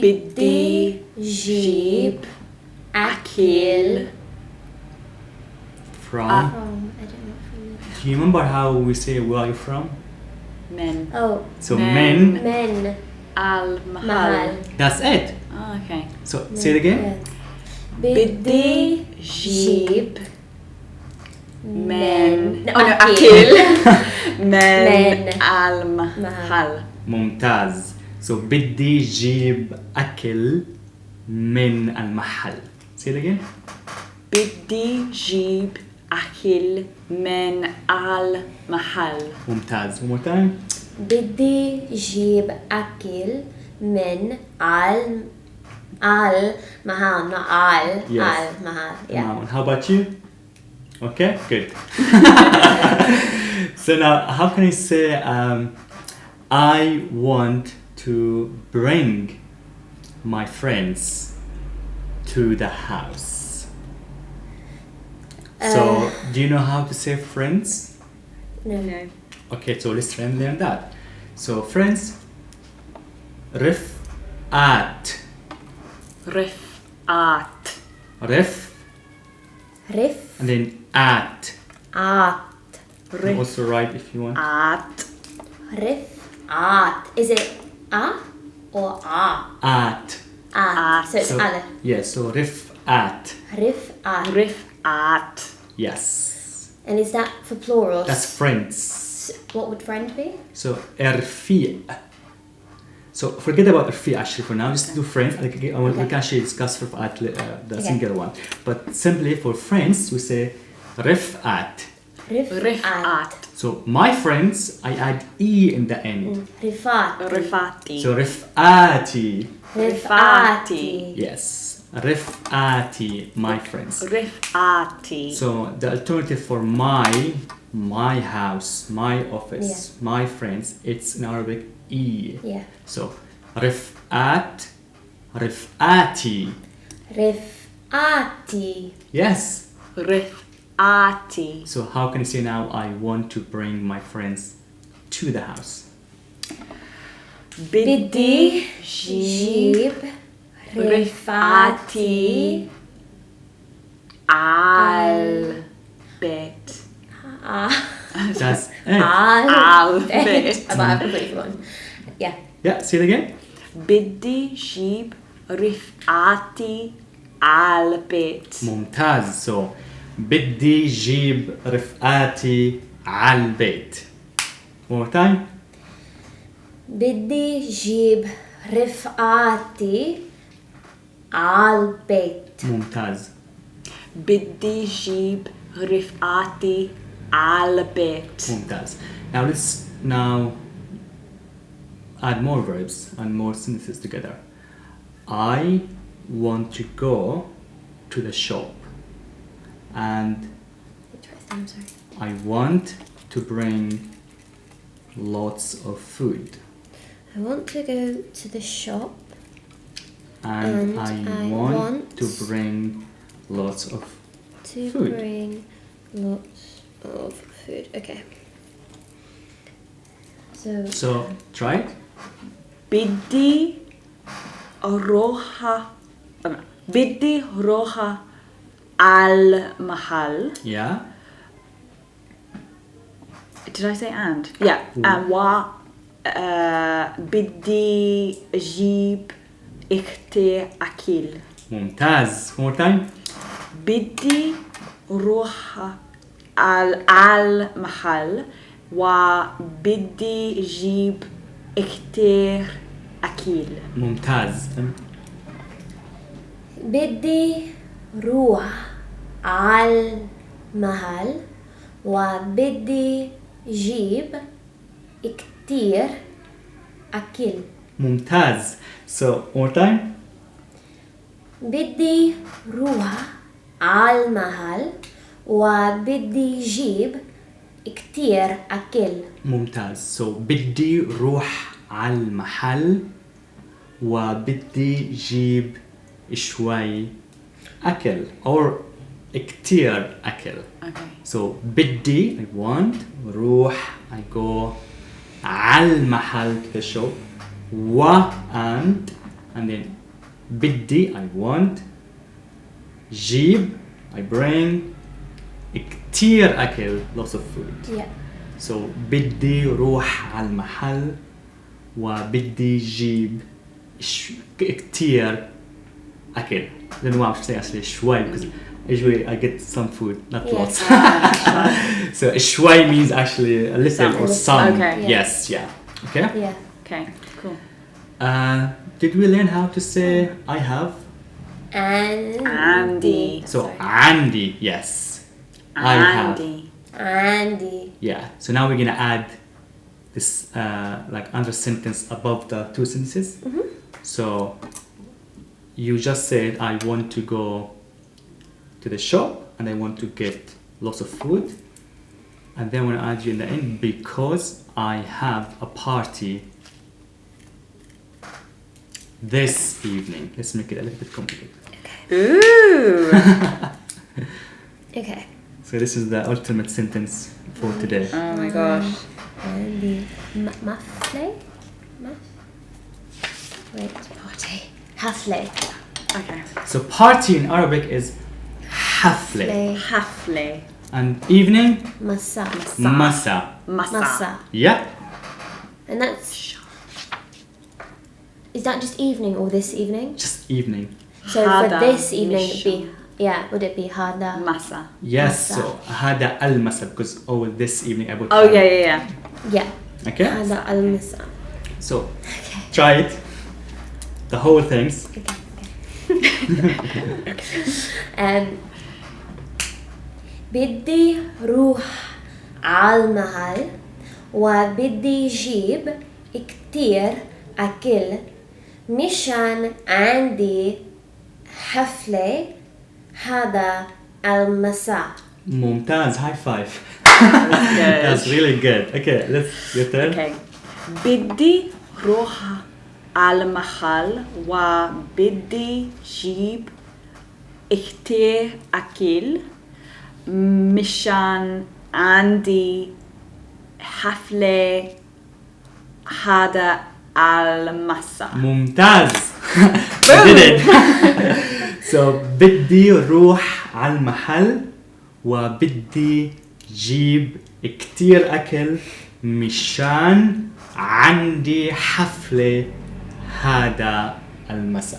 بدي جيب أكل From. I don't know. Do you remember how we say where are you from? من Oh, So Men. men. men. المحل. Mahal. That's it. Oh, okay. So say it again. Yeah. بدي جيب من No, أكل من من المحل. ممتاز. So بدي جيب أكل من المحل. Say it again. بدي جيب أكل من المحل. ممتاز. One more time. بدي جيب أكل من al mahal, not al. Yes. Al mahal. Yeah. And how about you? Okay, good. So now, how can I say I want to bring my friends to the house? So, do you know how to say friends? No. Okay, so let's learn that. So, friends, رفقات. رفقات. Ref Rif. and then at. At. You can also write if you want. رفقات. Rif. At. Is it a or a? At. At. So it's So, alif. yeah, so رفقات. Rif. At. رفقات. Yes. And is that for plural? That's friends. What would friend be? So رفيق. So forget about رفيق actually for now. Just do friends. We can actually discuss رفقات, the Okay. singular one. But simply for friends, we say رفقات. Rif. رفقات. So my friends, I add e in the end. Rifat. رفاتي. So رفقاتي. Rifati. Yes. رفقاتي, my friends. رفقاتي. So the alternative for my house, my office, my friends, it's in Arabic e. Yeah. So رفقات, رفقاتي. Rifati. Yes. رفقاتي. So how can you say now I want to bring my friends to the house? بدي جيب رفقاتي على البيت. That's it. على البيت. I might have completely forgotten. Yeah. Yeah, say it again. بدي جيب رفقاتي على البيت. ممتاز. So بدي جيب رفقاتي على البيت. One more time. بدي جيب رفقاتي عالبيت. ممتاز. بدي جيب رفقاتي على البيت. ممتاز. Now let's add more verbs and more sentences together. I want to go to the shop and I'm sorry. I want to bring lots of food I want to go to the shop and I want to bring lots of to food. bring lots of food. Okay. So try it. بدي روح على المحل. Yeah. Did I say and? Yeah. و بدي جيب أكل. ممتاز. One more time. بدي روح على المحل وبدي جيب كتير أكل. ممتاز. بدي روح على المحل وبدي جيب كتير أكل. ممتاز. So one more time. بدي روح على المحل وبدي جيب كتير أكل. ممتاز. So بدي روح على المحل وبدي جيب شوي أكل or كتير أكل. Okay. So بدي I want, روح I go, على المحل to the shop, و and and then بدي I want, جيب I bring, كتير أكل lots of food. Yeah. So بدي روح على المحل وبدي جيب كتير أكل. I don't know how to say actually شوي because usually I get some food, not Yeah. lots. So شوي means actually a little or some. Okay. Yeah. Yes, yeah. Okay. Yeah. Okay, cool. Did we learn how to say I have? Andy. So Sorry. عندي, yes. I have. Andy. Andy. Yeah. So now we're gonna add this like under sentence above the two sentences. So you just said I want to go to the shop and I want to get lots of food, and then I want to add you in the end because I have a party this evening. Let's make it a little bit complicated. Ooh. Okay. So this is the ultimate sentence for today. Oh my gosh. Andy. Muffley? Wait, party. Hafle. Okay. So party in Arabic is hafle, Hafle. and evening Masa. masa. Masa. Yeah. And that's... Is that just evening or this evening? Just evening. So for Hada this evening it'd be... mission. Yeah, would it be hada? Masa. Yes. Masa. So hada al masa because this evening I would. Oh yeah. Yeah. Okay. Hada al-masa. So try it. The whole things. بدي روح عالمحل وبدي جيب كتير أكل مشان عندي حفلة هذا المساء. ممتاز. High five. Good. That's really good. Okay, let's your turn. Okay. بدي روح على المحل وبدي جيب كتير أكل مشان عندي حفلة هذا المساء. ممتاز. You did it. So بدي روح على المحل وبدي جيب كتير أكل مشان عندي حفلة هذا المساء.